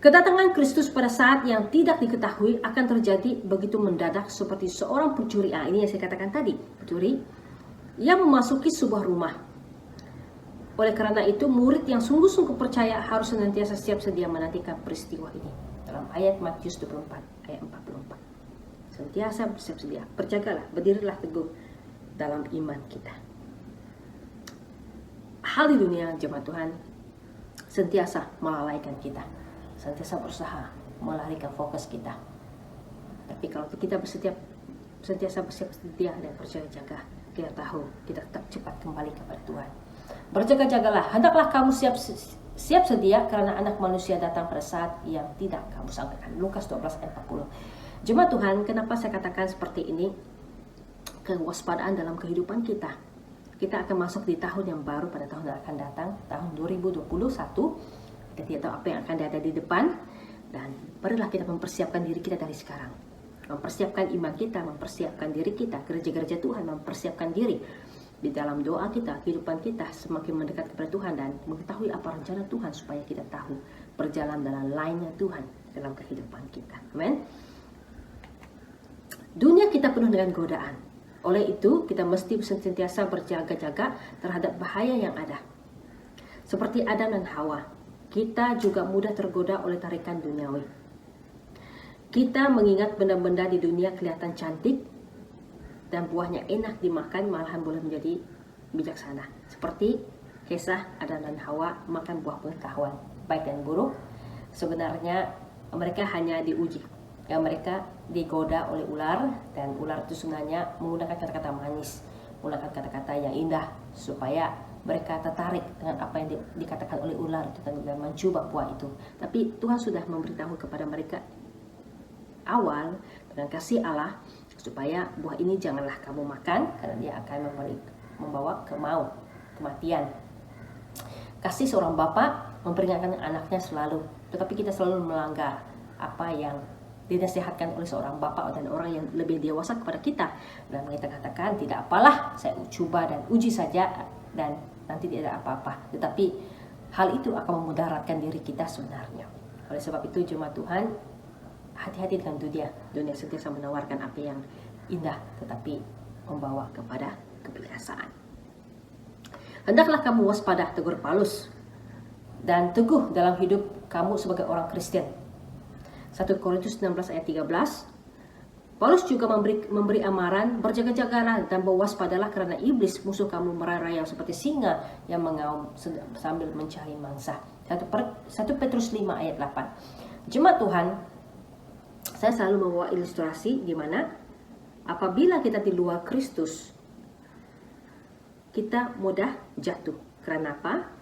Kedatangan Kristus pada saat yang tidak diketahui akan terjadi begitu mendadak, seperti seorang pencuri. Ini yang saya katakan tadi, pencuri yang memasuki sebuah rumah. Oleh karena itu, murid yang sungguh-sungguh percaya harus senantiasa siap sedia menantikan peristiwa ini. Dalam ayat Matius 24 ayat 44. Senantiasa bersiap sedia. Berjagalah, berdirilah teguh dalam iman kita. Hal di dunia, jemaat Tuhan, sentiasa melalaikan kita, sentiasa berusaha melarikan fokus kita. Tapi kalau kita sentiasa bersiap sedia dan percaya jaga, kita tahu kita tetap cepat kembali kepada Tuhan. Berjaga-jagalah, hendaklah kamu siap sedia karena anak manusia datang pada saat yang tidak kamu sangkakan. Lukas 12 ayat 40. Jemaat Tuhan, kenapa saya katakan seperti ini? Kewaspadaan dalam kehidupan kita. Kita akan masuk di tahun yang baru pada tahun yang akan datang, tahun 2021. Kita tidak tahu apa yang akan ada di depan, dan marilah kita mempersiapkan diri kita dari sekarang. Mempersiapkan iman kita, mempersiapkan diri kita, gereja-gereja Tuhan mempersiapkan diri di dalam doa kita, kehidupan kita semakin mendekat kepada Tuhan dan mengetahui apa rencana Tuhan supaya kita tahu berjalan dalam lainnya Tuhan dalam kehidupan kita. Amin. Dunia kita penuh dengan godaan. Oleh itu, kita mesti senantiasa berjaga-jaga terhadap bahaya yang ada. Seperti Adam dan Hawa, kita juga mudah tergoda oleh tarikan duniawi. Kita mengingat benda-benda di dunia kelihatan cantik dan buahnya enak dimakan, malahan boleh menjadi bijaksana. Seperti kisah Adam dan Hawa makan buah pengetahuan baik dan buruk. Sebenarnya mereka hanya diuji. Mereka digoda oleh ular, dan ular itu sebenarnya menggunakan kata-kata manis, menggunakan kata-kata yang indah supaya mereka tertarik dengan apa yang dikatakan oleh ular itu dan mencoba buah itu. Tapi Tuhan sudah memberitahu kepada mereka awal dengan kasih Allah supaya buah ini janganlah kamu makan karena dia akan membawa kematian. Kasih seorang bapak memperingatkan anaknya selalu, tetapi kita selalu melanggar apa yang dinasihatkan oleh seorang bapak dan orang yang lebih dewasa kepada kita, dan kita katakan tidak apalah, saya coba dan uji saja dan nanti tidak ada apa-apa. Tetapi hal itu akan memudaratkan diri kita sebenarnya. Oleh sebab itu jemaat Tuhan, hati-hati dengan dunia sentiasa menawarkan apa yang indah tetapi membawa kepada kebinasaan. Hendaklah kamu waspada, tegur Paulus, dan teguh dalam hidup kamu sebagai orang Kristen. 1 Korintus 16 ayat 13. Paulus juga memberi amaran, berjaga-jagalah dan berwaspadalah karena iblis musuh kamu merayap seperti singa yang mengaum sambil mencari mangsa. 1 Petrus 5 ayat 8. Jemaat Tuhan, saya selalu membawa ilustrasi di mana apabila kita di luar Kristus, kita mudah jatuh. Karena apa?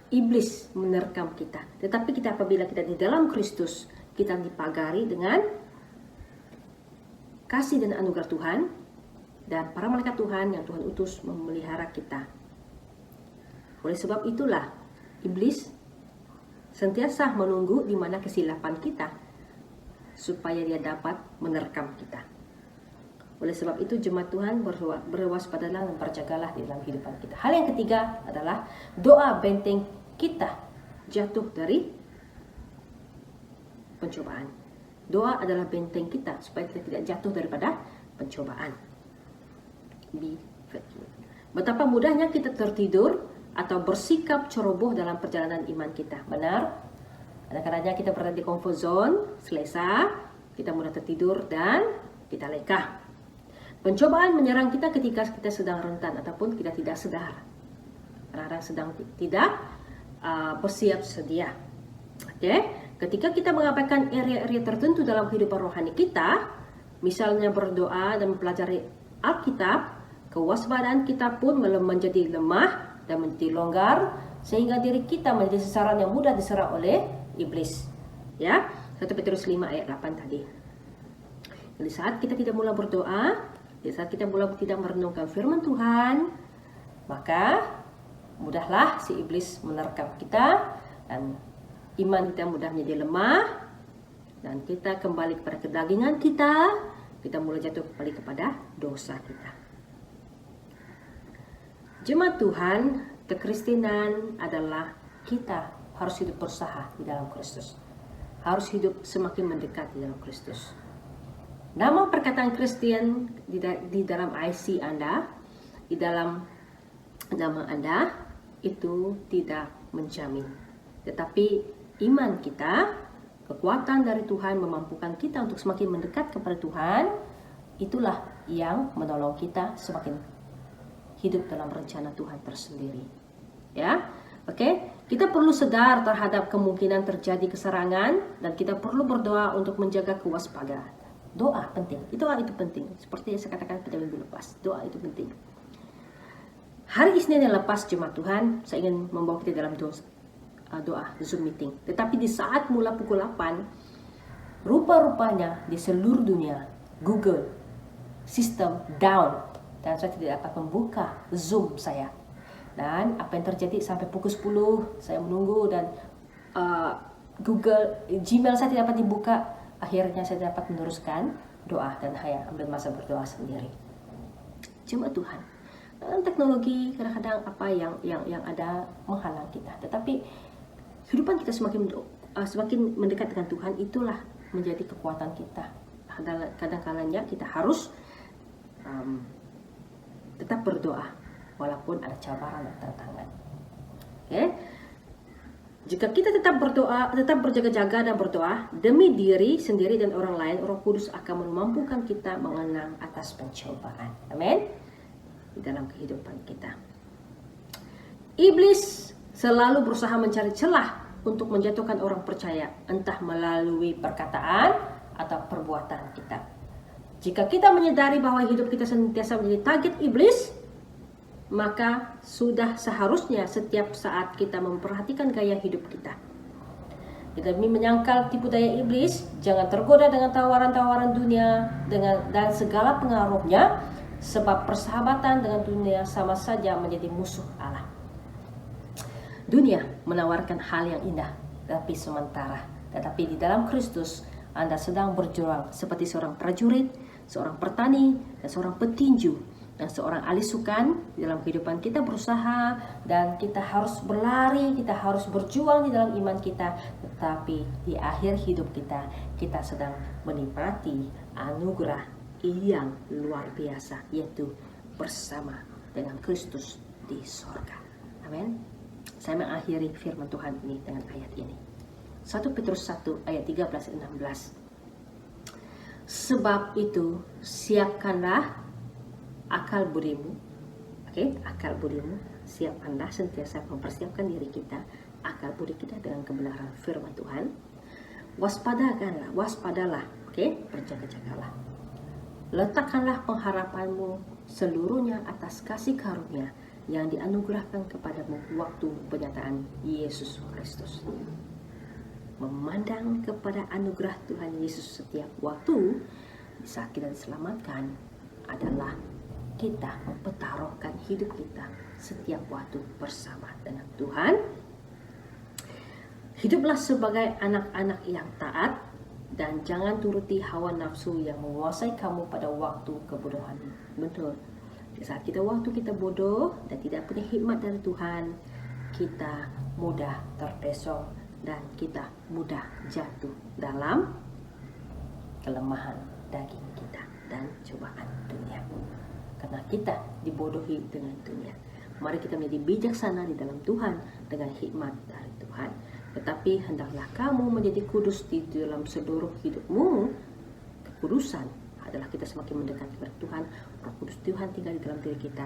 Iblis menerkam kita. Tetapi apabila kita di dalam Kristus, kita dipagari dengan kasih dan anugerah Tuhan dan para malaikat Tuhan yang Tuhan utus memelihara kita. Oleh sebab itulah iblis sentiasa menunggu di mana kesilapan kita supaya dia dapat menerkam kita. Oleh sebab itu jemaat Tuhan, berwaspadalah dan berjagalah di dalam kehidupan kita. Hal yang ketiga adalah doa benteng kita jatuh dari pencobaan. Doa adalah benteng kita supaya kita tidak jatuh daripada pencobaan. Betapa mudahnya kita tertidur atau bersikap ceroboh dalam perjalanan iman kita. Benar? Kadang-kadang kita berada di comfort zone, selesa, kita mudah tertidur dan kita leka. Pencobaan menyerang kita ketika kita sedang rentan ataupun kita tidak sadar. Kadang-kadang sedang tidak bersiap sedia. Ketika kita mengabaikan area-area tertentu dalam kehidupan rohani kita, misalnya berdoa dan mempelajari Alkitab, kewaspadaan kita pun menjadi lemah dan menjadi longgar, sehingga diri kita menjadi sasaran yang mudah diserang oleh iblis. 1 Petrus 5 ayat 8 tadi. Jadi saat kita tidak mulai berdoa, Di saat kita mulai tidak merenungkan firman Tuhan, maka mudahlah si iblis menerkam kita dan iman kita mudah menjadi lemah dan kita kembali kepada kedagingan kita mulai jatuh kembali kepada dosa kita. Jemaat Tuhan, kekristenan adalah kita harus hidup berusaha di dalam Kristus. Harus hidup semakin mendekat di dalam Kristus. Nama perkataan Kristen di dalam IC Anda, di dalam nama Anda, itu tidak menjamin. Tetapi iman kita, kekuatan dari Tuhan memampukan kita untuk semakin mendekat kepada Tuhan, itulah yang menolong kita semakin hidup dalam rencana Tuhan tersendiri. Ya, oke? Kita perlu sadar terhadap kemungkinan terjadi keserangan dan kita perlu berdoa untuk menjaga kewaspadaan. Doa penting. Doa itu penting. Seperti yang saya katakan pada minggu lepas, doa itu penting. Hari Isnin yang lepas jemaat Tuhan, saya ingin membawa kita dalam doa Zoom meeting. Tetapi di saat mula pukul 8, rupa-rupanya di seluruh dunia Google sistem down dan saya tidak dapat membuka Zoom saya. Dan apa yang terjadi sampai pukul 10 saya menunggu dan Gmail saya tidak dapat dibuka. Akhirnya saya dapat meneruskan doa dan saya ambil masa berdoa sendiri. Jemaat Tuhan, dalam teknologi kadang-kadang apa yang ada menghalang kita. Tetapi kehidupan kita semakin mendekat dengan Tuhan, itulah menjadi kekuatan kita. Kadang-kadangnya kita harus tetap berdoa walaupun ada cabaran dan tantangan. Oke? Jika kita tetap berdoa, tetap berjaga-jaga dan berdoa demi diri sendiri dan orang lain, Roh Kudus akan memampukan kita mengenang atas pencobaan. Amin. Di dalam kehidupan kita. Iblis selalu berusaha mencari celah untuk menjatuhkan orang percaya, entah melalui perkataan atau perbuatan kita. Jika kita menyadari bahwa hidup kita senantiasa menjadi target iblis, maka sudah seharusnya setiap saat kita memperhatikan gaya hidup kita. Demi menyangkal tipu daya iblis, jangan tergoda dengan tawaran-tawaran dunia dan segala pengaruhnya, sebab persahabatan dengan dunia sama saja menjadi musuh Allah. Dunia menawarkan hal yang indah, tapi sementara. Tetapi di dalam Kristus, Anda sedang berjuang seperti seorang prajurit, seorang petani, dan seorang petinju. Dan seorang ahli sukan di dalam kehidupan kita berusaha dan kita harus berlari, kita harus berjuang di dalam iman kita. Tetapi di akhir hidup kita sedang menikmati anugerah yang luar biasa, yaitu bersama dengan Kristus di sorga. Amin. Saya mengakhiri firman Tuhan ini dengan ayat ini. 1 Petrus 1 ayat 13-16. Sebab itu siapkanlah akal budimu, akal budimu, siapkanlah sentiasa mempersiapkan diri kita, akal budi kita dengan kebenaran firman Tuhan. Waspadalah, berjaga-jagalah. Letakkanlah pengharapanmu seluruhnya atas kasih karunia yang dianugerahkan kepadamu waktu penyataan Yesus Kristus. Memandang kepada anugerah Tuhan Yesus setiap waktu di saat kita diselamatkan adalah kita mempertaruhkan hidup kita setiap waktu bersama dengan Tuhan. Hiduplah sebagai anak-anak yang taat dan jangan turuti hawa nafsu yang menguasai kamu pada waktu kebodohan. Betul. Di saat waktu kita bodoh dan tidak punya hikmat dari Tuhan, kita mudah terpesong dan kita mudah jatuh dalam kelemahan daging kita dan cobaan dunia. Karena kita dibodohi dengan dunia. Mari kita menjadi bijaksana di dalam Tuhan dengan hikmat dari Tuhan. Tetapi hendaklah kamu menjadi kudus di dalam seluruh hidupmu. Kekudusan adalah kita semakin mendekat kepada Tuhan. Roh Kudus Tuhan tinggal di dalam diri kita,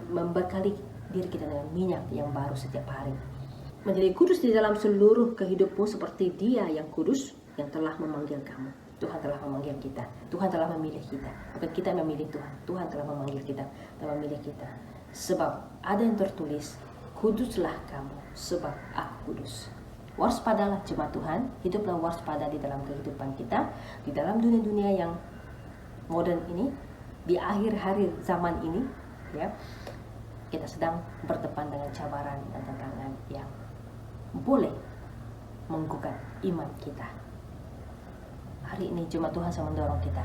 membekali diri kita dengan minyak yang baru setiap hari. Menjadi kudus di dalam seluruh kehidupmu seperti Dia yang kudus yang telah memanggil kamu. Tuhan telah memanggil kita. Tuhan telah memilih kita. Bukan kita yang memilih Tuhan. Tuhan telah memanggil kita dan memilih kita. Sebab ada yang tertulis, kuduslah kamu sebab aku kudus. Waspadalah jemaat Tuhan. Hiduplah waspada di dalam kehidupan kita. Di dalam dunia-dunia yang modern ini. di akhir-akhir zaman ini, ya, kita sedang berdepan dengan cabaran dan tantangan yang boleh menggugat iman kita. Hari ini Jemaat Tuhan saya mendorong kita,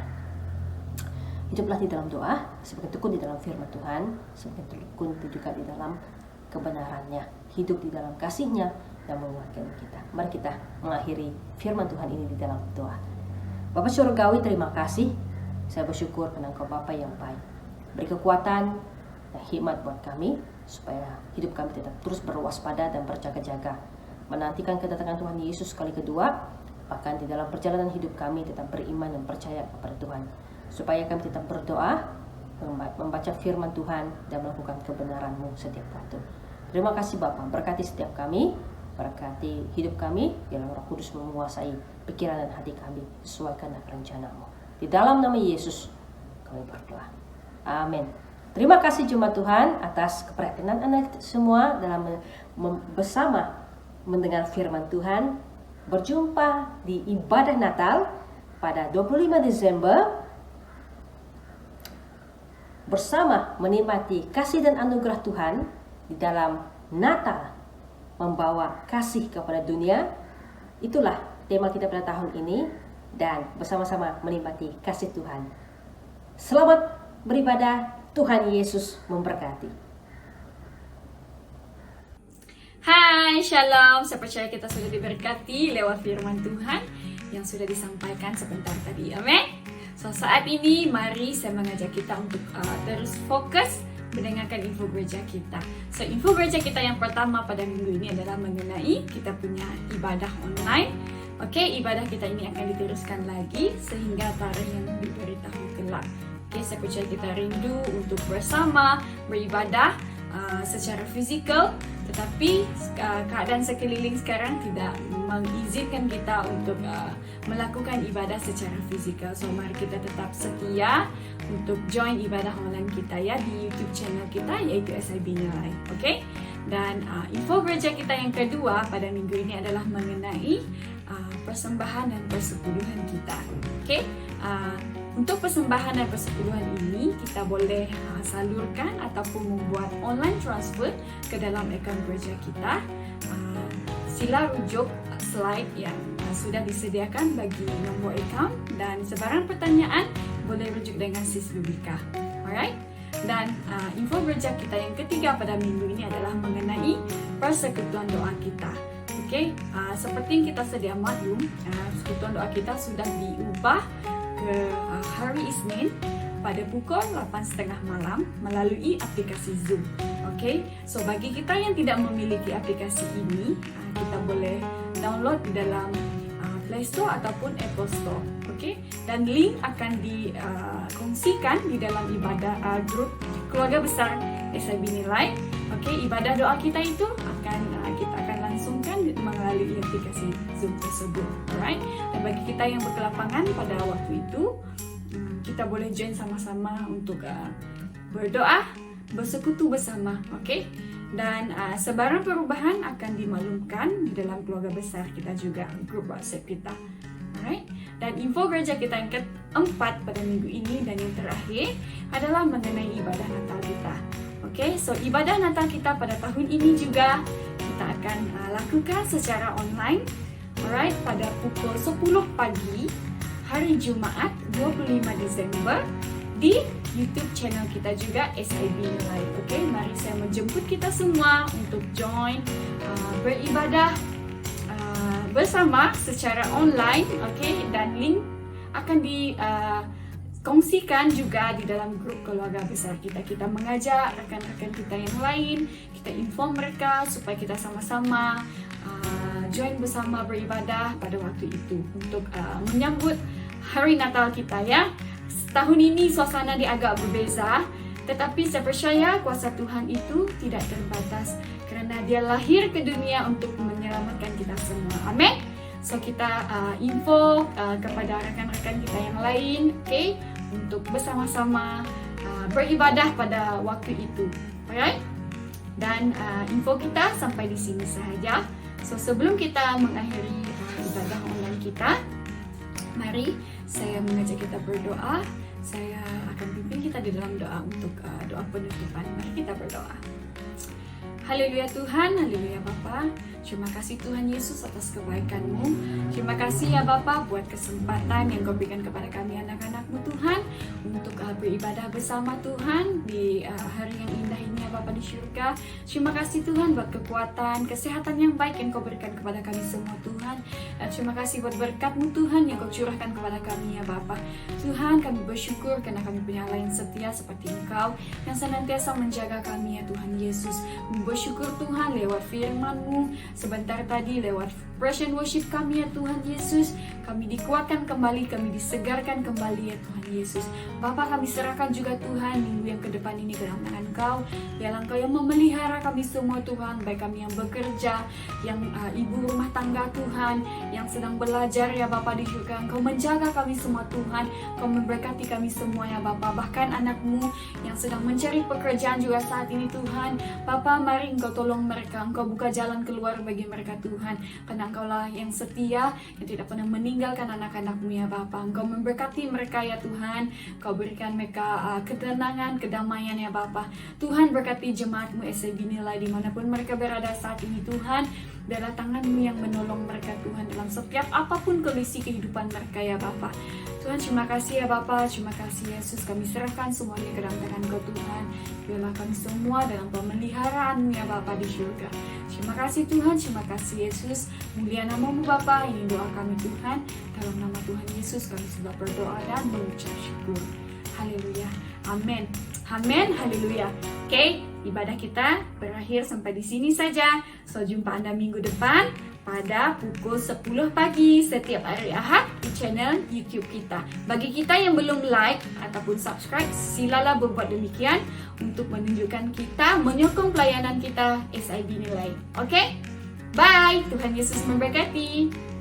hiduplah di dalam doa, semakin tekun di dalam firman Tuhan, semakin tekun juga di dalam kebenarannya, hidup di dalam kasih-Nya yang menguatkan kita. Mari kita mengakhiri firman Tuhan ini di dalam doa. Bapa Surgawi, terima kasih. Saya bersyukur karena Engkau Bapa yang baik. Beri kekuatan dan hikmat buat kami, supaya hidup kami tetap terus berwaspada dan berjaga-jaga, menantikan kedatangan Tuhan Yesus kali kedua. Bahkan di dalam perjalanan hidup kami tetap beriman dan percaya kepada Tuhan, supaya kami tetap berdoa, membaca firman Tuhan, dan melakukan kebenaran-Mu setiap waktu. Terima kasih Bapa, berkati setiap kami, berkati hidup kami, biarlah Roh Kudus menguasai pikiran dan hati kami, sesuaikan rencana-Mu. Di dalam nama Yesus kami berdoa. Amin. Terima kasih Jemaat Tuhan atas keperhatian Anda semua dalam bersama mendengar firman Tuhan. Berjumpa di ibadah Natal pada 25 Desember bersama menikmati kasih dan anugerah Tuhan di dalam Natal, membawa kasih kepada dunia. Itulah tema kita pada tahun ini, dan bersama-sama menikmati kasih Tuhan. Selamat beribadah, Tuhan Yesus memberkati. Hai, Shalom. Saya percaya kita sudah diberkati lewat firman Tuhan yang sudah disampaikan sebentar tadi. Amin. So, saat ini mari saya mengajak kita untuk terus fokus mendengarkan info gereja kita. So, info gereja kita yang pertama pada minggu ini adalah mengenai kita punya ibadah online. Oke, ibadah kita ini akan diteruskan lagi sehingga tarikh yang diberitahu kelak. Oke, saya percaya kita rindu untuk bersama beribadah secara fizikal, tetapi keadaan sekeliling sekarang tidak mengizinkan kita untuk melakukan ibadah secara fizikal. So mari kita tetap setia untuk join ibadah online kita ya di YouTube channel kita, yaitu SIB Nilai. Oke? Dan info gereja kita yang kedua pada minggu ini adalah mengenai persembahan dan persepuluhan kita. Oke? Untuk persembahan dan persepuluhan ini kita boleh salurkan ataupun membuat online transfer ke dalam akaun gereja kita. Sila rujuk slide yang sudah disediakan bagi nombor akaun, dan sebarang pertanyaan boleh rujuk dengan Sis Lubika. Alright? Dan info gereja kita yang ketiga pada minggu ini adalah mengenai persekutuan doa kita. Okay? Seperti yang kita sedia maklum, persekutuan doa kita sudah diubah ke hari Isnin pada pukul 8.30 malam melalui aplikasi Zoom. Okay? So bagi kita yang tidak memiliki aplikasi ini, kita boleh download di dalam Play Store ataupun Apple Store. Okay? Dan link akan dikongsikan di dalam ibadah grup keluarga besar SIB Nilai. Okay? Ibadah doa kita itu kita akan langsungkan melalui aplikasi Zoom tersebut. Alright? Dan bagi kita yang berkelapangan pada waktu itu, kita boleh join sama-sama untuk berdoa, bersekutu bersama. Okay? Dan sebarang perubahan akan dimaklumkan di dalam keluarga besar kita juga, grup WhatsApp kita. Alright? Dan info gereja kita yang keempat pada minggu ini dan yang terakhir adalah mengenai ibadah Natal kita. Okay? So ibadah Natal kita pada tahun ini juga kita akan lakukan secara online. Alright? Pada pukul 10 pagi hari Jumaat 25 Desember di YouTube channel kita juga SIB Nilai. Okay? Mari saya menjemput kita semua untuk join beribadah bersama secara online. Okay? Dan link akan dikongsikan juga di dalam grup keluarga besar kita. Kita mengajak rekan-rekan kita yang lain, kita inform mereka supaya kita sama-sama join bersama beribadah pada waktu itu untuk menyambut hari Natal kita ya. Tahun ini suasana dia agak berbeza, tetapi saya percaya kuasa Tuhan itu tidak terbatas kerana dia lahir ke dunia untuk menyelamatkan kita semua. Amin. So kita info kepada rekan-rekan kita yang lain, okay, untuk bersama-sama beribadah pada waktu itu. Alright? Dan info kita sampai di sini sahaja. So sebelum kita mengakhiri ibadah online kita, mari saya mengajak kita berdoa. Saya akan pimpin kita di dalam doa untuk doa penutupan. Mari kita berdoa. Haleluya Tuhan, haleluya Bapa. Terima kasih Tuhan Yesus atas kebaikan-Mu. Terima kasih ya Bapa buat kesempatan yang Kau berikan kepada kami anak-anak-Mu Tuhan untuk beribadah bersama Tuhan di hari yang indah ini ya Bapa di syurga. Terima kasih Tuhan buat kekuatan, kesehatan yang baik yang Kau berikan kepada kami semua Tuhan. Terima kasih buat berkat-Mu Tuhan yang Kau curahkan kepada kami ya Bapa. Tuhan, kami bersyukur karena kami punya Allah yang setia seperti Engkau yang senantiasa menjaga kami ya Tuhan Yesus. Bersyukur Tuhan lewat firman-Mu sebentar tadi, lewat praise and worship kami ya Tuhan Yesus, kami dikuatkan kembali, kami disegarkan kembali ya Tuhan Yesus. Bapa, kami serahkan juga Tuhan minggu yang ke depan ini ke dalam tangan Kau. Biarlah Kau yang memelihara kami semua Tuhan, baik kami yang bekerja, yang ibu rumah tangga Tuhan, yang sedang belajar ya Bapa di surga. Kau menjaga kami semua Tuhan, Kau memberkati kami semua ya Bapa. Bahkan anak-Mu yang sedang mencari pekerjaan juga saat ini Tuhan. Bapa, mari Engkau tolong mereka, Engkau buka jalan keluar bagi mereka Tuhan, karena Engkaulah yang setia, yang tidak pernah meninggalkan anak-anak-Mu ya Bapa. Engkau memberkati mereka ya Tuhan, Kau berikan mereka ketenangan, kedamaian ya Bapa. Tuhan, berkati jemaat-Mu SIB Nilai dimanapun mereka berada saat ini Tuhan. Biarlah tangan-Mu yang menolong mereka Tuhan dalam setiap apapun kondisi kehidupan mereka ya Bapa. Tuhan, terima kasih ya Bapa, terima kasih Yesus, kami serahkan semuanya ke dalam tangan Kau Tuhan. Biarlah kami semua dalam pemeliharaan-Mu ya Bapa di surga. Terima kasih Tuhan, terima kasih Yesus. Mulia nama-Mu Bapa, ini doa kami Tuhan. Dalam nama Tuhan Yesus kami sudah berdoa dan mengucap syukur. Haleluya, amin, amin, haleluya. Oke, ibadah kita berakhir sampai di sini saja. So, jumpa Anda minggu depan pada pukul 10 pagi setiap hari Ahad di channel YouTube kita. Bagi kita yang belum like ataupun subscribe, silalah berbuat demikian untuk menunjukkan kita, menyokong pelayanan kita SIB Nilai. Oke? Bye! Tuhan Yesus memberkati.